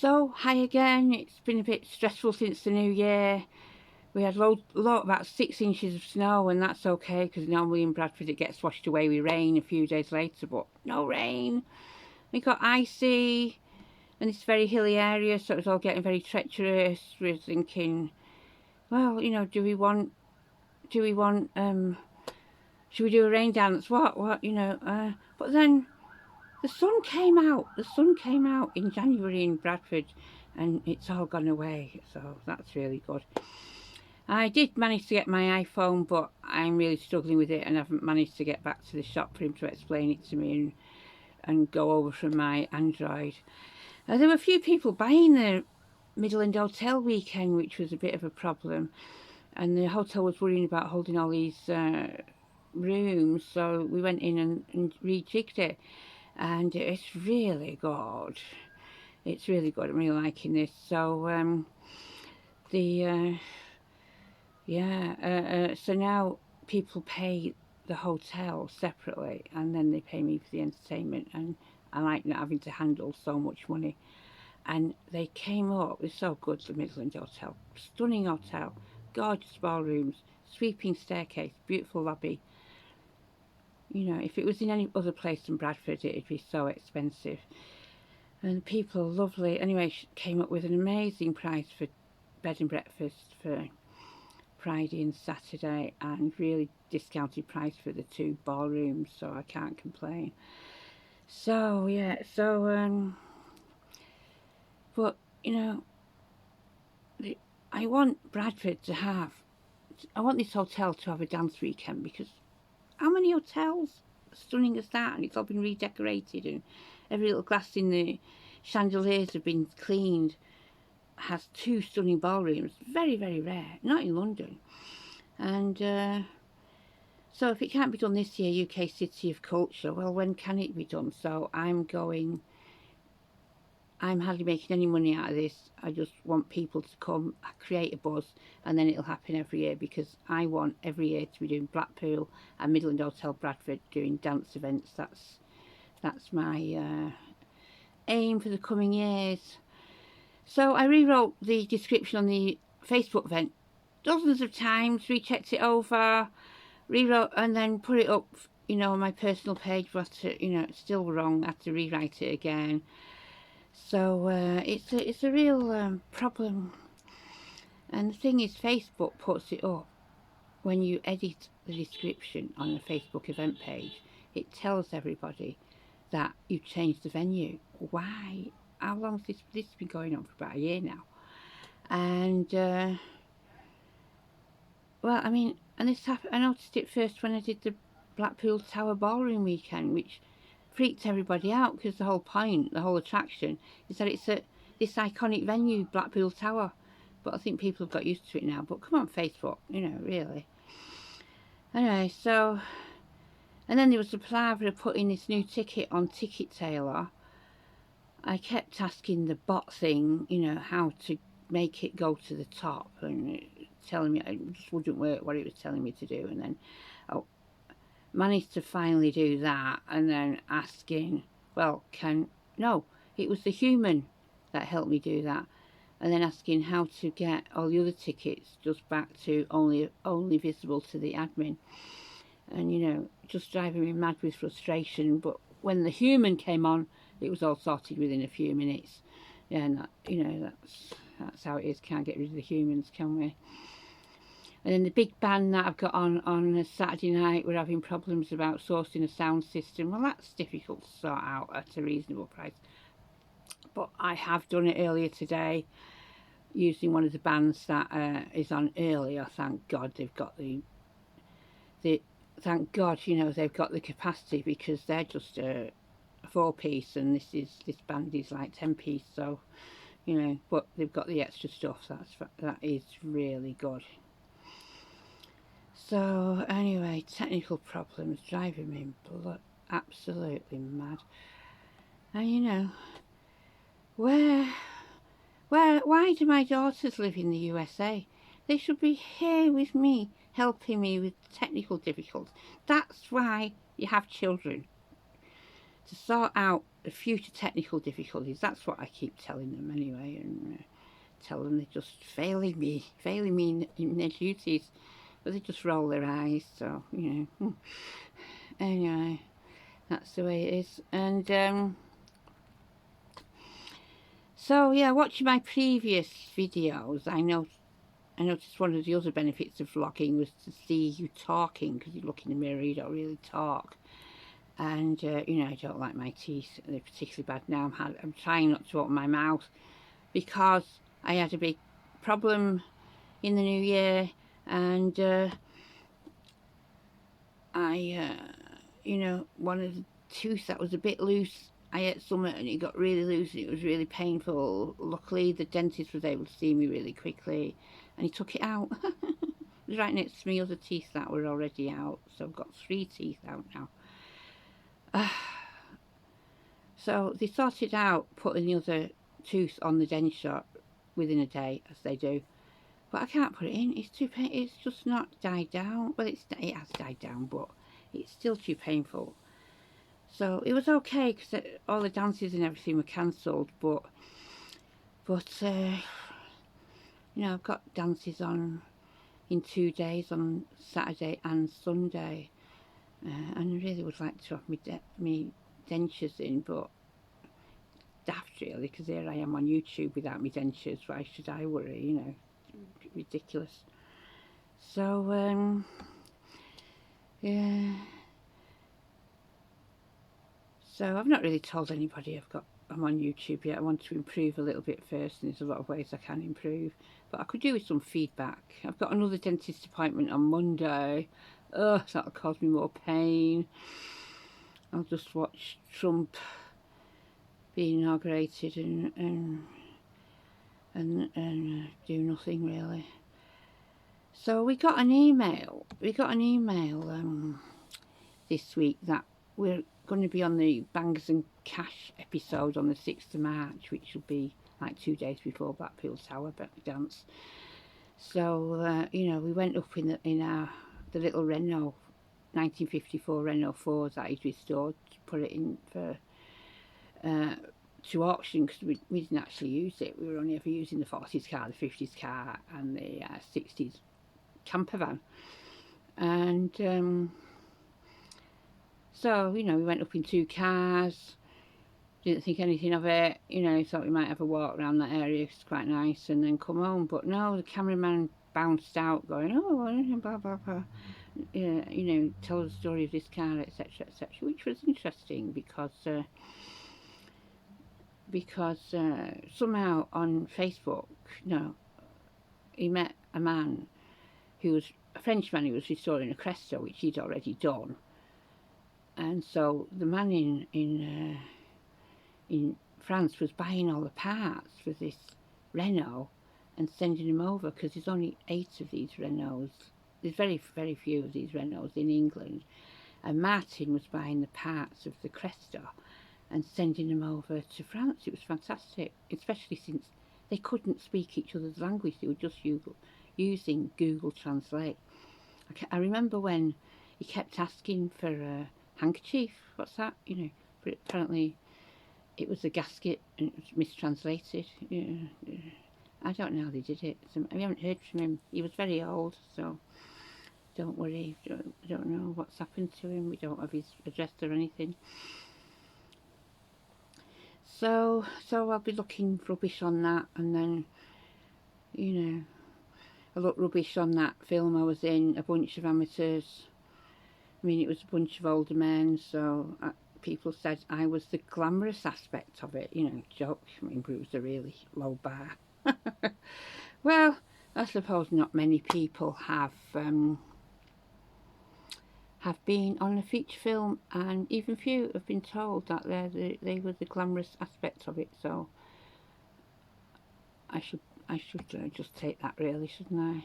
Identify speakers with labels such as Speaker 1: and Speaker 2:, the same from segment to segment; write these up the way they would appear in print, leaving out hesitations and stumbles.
Speaker 1: So, hi again. It's been a bit stressful since the new year. We had about 6 inches of snow, and that's okay because normally in Bradford it gets washed away with rain a few days later, but no rain. We got icy, and it's a very hilly area, so it's all getting very treacherous. We're thinking, well, do we want, should we do a rain dance? But then the sun came out. The sun came out in January in Bradford, and it's all gone away. So that's really good. I did manage to get my iPhone, but I'm really struggling with it, and haven't managed to get back to the shop for him to explain it to me and go over from my Android. There were a few people buying the Midland Hotel weekend, which was a bit of a problem, and the hotel was worrying about holding all these rooms, so we went in and rejigged it, and it's really good. It's really good. I'm really liking this. So the so now people pay the hotel separately, and then they pay me for the entertainment, and I like not having to handle so much money. And they came up, it's so good, the Midland Hotel. Stunning hotel, gorgeous ballrooms, sweeping staircase, beautiful lobby. You know, if it was in any other place than Bradford, it'd be so expensive. And the people are lovely. Anyway, she came up with an amazing price for bed and breakfast for Friday and Saturday, and really discounted price for the two ballrooms, so I can't complain. So yeah, but you know, I want Bradford to have, I want this hotel to have a dance weekend, because how many hotels stunning as that, and it's all been redecorated, and every little glass in the chandeliers have been cleaned, has two stunning ballrooms, very, very rare, not in London. And so if it can't be done this year, UK City of Culture, well, when can it be done? So I'm hardly making any money out of this. I just want people to come, create a buzz, and then it'll happen every year, because I want every year to be doing Blackpool and Midland Hotel Bradford doing dance events. That's my aim for the coming years. So I rewrote the description on the Facebook event dozens of times, rechecked it over, rewrote, and then put it up, on my personal page. But it's still wrong. I had to rewrite it again. So it's a real problem. And the thing is, Facebook puts it up when you edit the description on a Facebook event page. It tells everybody that you've changed the venue. Why? How long has this has been going on for about a year now? And and this happened. I noticed it first when I did the Blackpool Tower Ballroom weekend, which freaked everybody out, because the whole point, the whole attraction, is that it's this iconic venue, Blackpool Tower. But I think people have got used to it now. But come on, Facebook, really. Anyway, so, and then there was the palaver of putting this new ticket on Ticket Tailor. I kept asking the bot thing, how to make it go to the top, and telling me it just wouldn't work what it was telling me to do. And then I managed to finally do that, and then asking, well, no, it was the human that helped me do that. And then asking how to get all the other tickets just back to only visible to the admin. And just driving me mad with frustration. But when the human came on, it was all sorted within a few minutes. Yeah, and that's how it is. Can't get rid of the humans, can we? And then the big band that I've got on a Saturday night, we're having problems about sourcing a sound system. Well, that's difficult to sort out at a reasonable price. But I have done it earlier today, using one of the bands that is on earlier. Thank God they've got thank God, they've got the capacity, because they're just a 4-piece, and this band is like 10-piece. So, but they've got the extra stuff. That is really good. So anyway, technical problems driving me absolutely mad. And why do my daughters live in the USA? They should be here with me, helping me with technical difficulties. That's why you have children. to sort out the future technical difficulties. That's what I keep telling them anyway, and tell them they're just failing me in their duties. But they just roll their eyes, so, you know. Anyway, that's the way it is. And so, yeah, watching my previous videos, I noticed one of the other benefits of vlogging was to see you talking, because you look in the mirror, you don't really talk. And, you know, I don't like my teeth. They're particularly bad now. I'm trying not to open my mouth because I had a big problem in the new year, and you know, one of the tooth that was a bit loose, I ate something and it got really loose and it was really painful. Luckily, the dentist was able to see me really quickly and he took it out. It was right next to my other teeth that were already out, so I've got 3 teeth out now. So they sorted out putting the other tooth on the denture within a day, as they do. But I can't put it in. It's too pain. It's just not died down. Well, it has died down, but it's still too painful. So it was okay because all the dances and everything were cancelled. But you know, I've got dances on in 2 days, on Saturday and Sunday, and I really would like to have me dentures in, but daft really, because here I am on YouTube without my dentures. Why should I worry? You know, ridiculous. So yeah. So I've not really told anybody I'm on YouTube yet. I want to improve a little bit first, and there's a lot of ways I can improve. But I could do with some feedback. I've got another dentist appointment on Monday. Ugh, that'll cause me more pain. I'll just watch Trump being inaugurated and do nothing really. So we got an email. This week that we're going to be on the Bangers and Cash episode on the 6th of March, which will be like 2 days before Blackpool Tower dance. So you know, we went up in the little Renault, 1954 Renault 4 that he'd restored, to put it in for to auction, because we didn't actually use it. We were only ever using the 40s car, the 50s car, and the 60s camper van. And so, you know, we went up in 2 cars, didn't think anything of it, you know, thought we might have a walk around that area, it's quite nice, and then come home. But no, the cameraman bounced out going, oh, blah, blah, blah. You know, tell the story of this car, etc., etc., which was interesting because somehow on Facebook, you know, he met a man who was a Frenchman who was restoring a Cresta, which he'd already done. And so the man in France was buying all the parts for this Renault and sending them over, because there's only 8 of these Renaults. There's very, very few of these Renaults in England. And Martin was buying the parts of the Cresta and sending them over to France. It was fantastic, especially since they couldn't speak each other's language. They were just using Google Translate. I remember when he kept asking for a handkerchief. What's that? You know, but apparently it was a gasket and it was mistranslated. Yeah. I don't know how they did it. So I haven't heard from him. He was very old, so don't worry. I don't know what's happened to him. We don't have his address or anything. So I'll be looking rubbish on that, and then, you know, I look rubbish on that film I was in, A Bunch of Amateurs. I mean, it was a bunch of older men, so people said I was the glamorous aspect of it, you know, joke. I mean, it was a really low bar. Well, I suppose not many people have been on a feature film, and even few have been told that they were the glamorous aspect of it. So I should just take that, really, shouldn't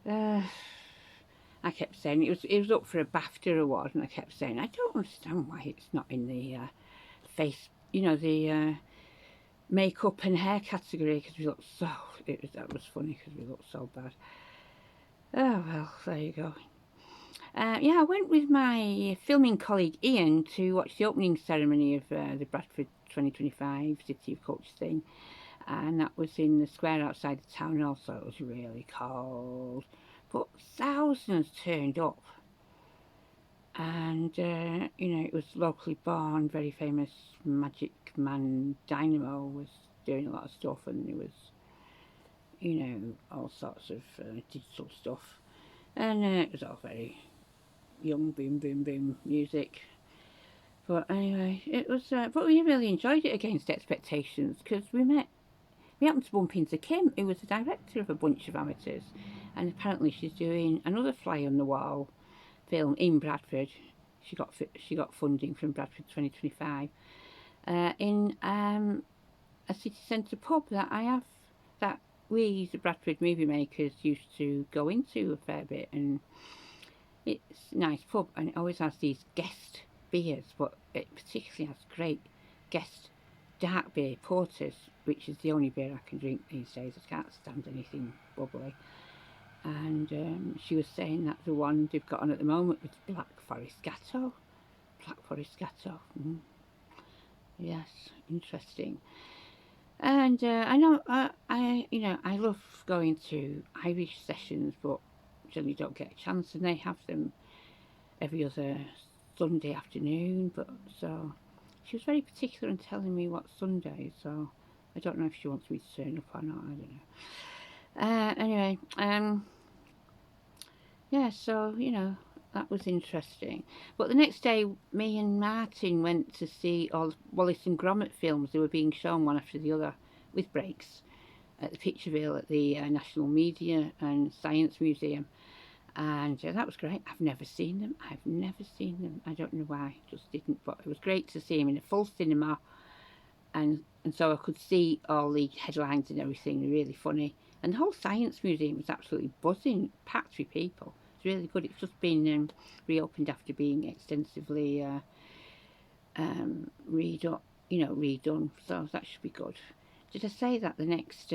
Speaker 1: I? I kept saying it was up for a BAFTA award, and I kept saying I don't understand why it's not in the face, you know, the makeup and hair category, because we looked so. That was funny because we looked so bad. Oh well, there you go. Yeah, I went with my filming colleague Ian to watch the opening ceremony of the Bradford 2025 City of Culture thing, and that was in the square outside the town hall, so it was really cold. But thousands turned up, and it was locally born, very famous magic man Dynamo was doing a lot of stuff, and there was, all sorts of digital stuff, and it was all very young boom boom boom music. But anyway, it was. But we really enjoyed it against expectations because we happened to bump into Kim, who was the director of a bunch of amateurs, and apparently she's doing another fly on the wall film in Bradford. She got funding from Bradford 2025 in a city centre pub that we the Bradford movie makers used to go into a fair bit, and it's a nice pub, and it always has these guest beers, but it particularly has great guest dark beer porters, which is the only beer I can drink these days. I can't stand anything bubbly. And she was saying that the one they've got on at the moment was Black Forest Gatto. Black Forest Gatto. Yes, interesting. And I know I love going to Irish sessions, but generally don't get a chance, and they have them every other Sunday afternoon. But so she was very particular in telling me what Sunday, so I don't know if she wants me to turn up or not. I don't know. Anyway, yeah, so that was interesting. But the next day, me and Martin went to see all Wallace and Gromit films. They were being shown one after the other with breaks at the Pictureville at the National Media and Science Museum. And that was great. I've never seen them. I've never seen them. I don't know why. Just didn't. But it was great to see them in a full cinema, and so I could see all the headlines and everything. They're really funny. And the whole Science Museum was absolutely buzzing, packed with people. It's really good. It's just been reopened after being extensively redone. So that should be good. Did I say that the next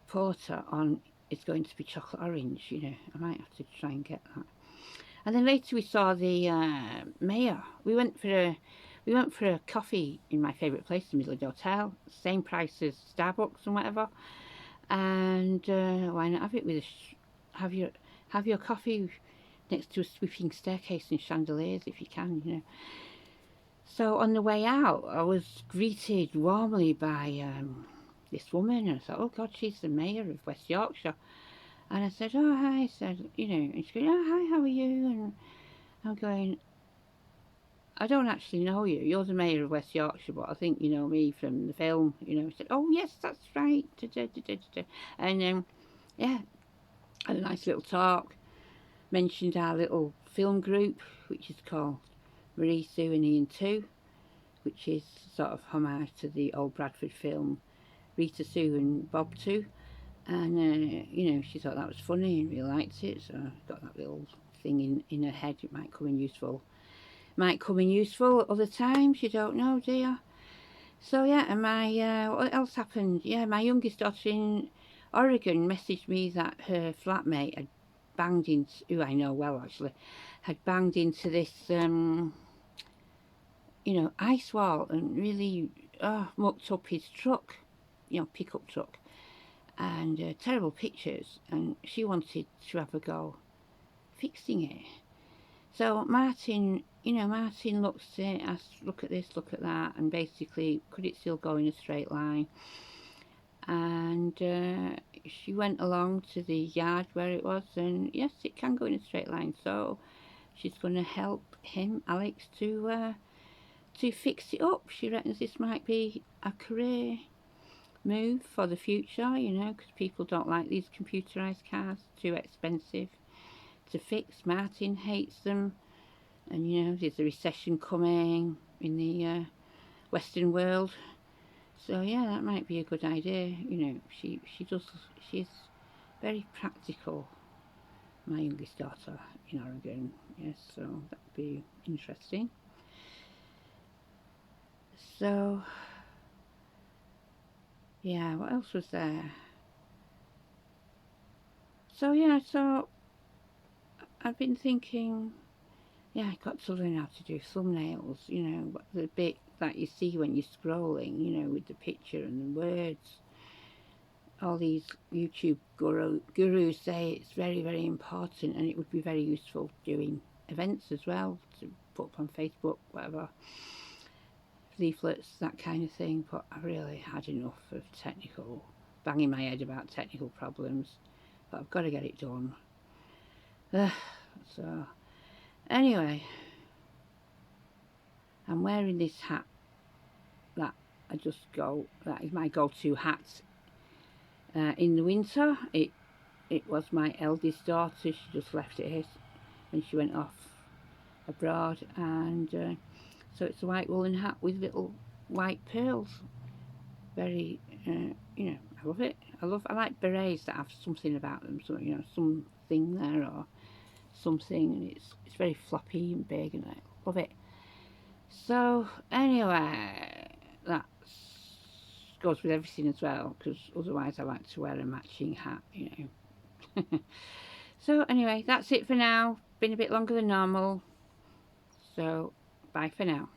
Speaker 1: porter on is going to be chocolate orange? I might have to try and get that. And then later we saw the mayor. We went for a coffee in my favourite place, the Midland Hotel. Same price as Starbucks and whatever. And why not have it with have your coffee next to a sweeping staircase and chandeliers if you can. So on the way out, I was greeted warmly by this woman, and I thought, oh God, she's the mayor of West Yorkshire. And I said, oh hi, I said, and she goes, oh hi, how are you? And I'm going, I don't actually know you. You're the mayor of West Yorkshire, but I think you know me from the film. He said, oh yes, that's right. Da, da, da, da, da. And yeah, had a nice little talk. Mentioned our little film group, which is called Marie, Sue and Ian 2, which is sort of homage to the old Bradford film Rita, Sue and Bob 2. And she thought that was funny and really liked it, so I got that little thing in her head. It might come in useful. Might come in useful at other times, you don't know, do you? So yeah, and what else happened? Yeah, my youngest daughter in Oregon messaged me that her flatmate had banged into, who I know well actually, had banged into this ice wall and really mucked up his truck, pickup truck, and terrible pictures, and she wanted to have a go fixing it. So Martin looks at it, asked, look at this, look at that, and basically, could it still go in a straight line? And she went along to the yard where it was, and yes, it can go in a straight line. So she's going to help him, Alex, to fix it up. She reckons this might be a career move for the future, because people don't like these computerised cars, too expensive to fix. Martin hates them, and there's a recession coming in the Western world. So yeah, that might be a good idea. She's very practical. My youngest daughter in Oregon, yes, so that'd be interesting. So yeah, what else was there? So yeah, I've been thinking, yeah, I got to learn how to do thumbnails, you know, the bit that you see when you're scrolling, you know, with the picture and the words. All these YouTube gurus say it's very, very important, and it would be very useful doing events as well to put up on Facebook, whatever, leaflets, that kind of thing. But I really had enough of banging my head about technical problems. But I've got to get it done. So, anyway, I'm wearing this hat that that is my go-to hat in the winter. It was my eldest daughter. She just left it here when she went off abroad, and so it's a white woolen hat with little white pearls. Very, you know, I love it. I like berets that have something about them, so you know, something there or something, and it's very floppy and big, and I love it. So anyway, that goes with everything as well, because otherwise I like to wear a matching hat, you know. So anyway, that's it for now. Been a bit longer than normal. So bye for now.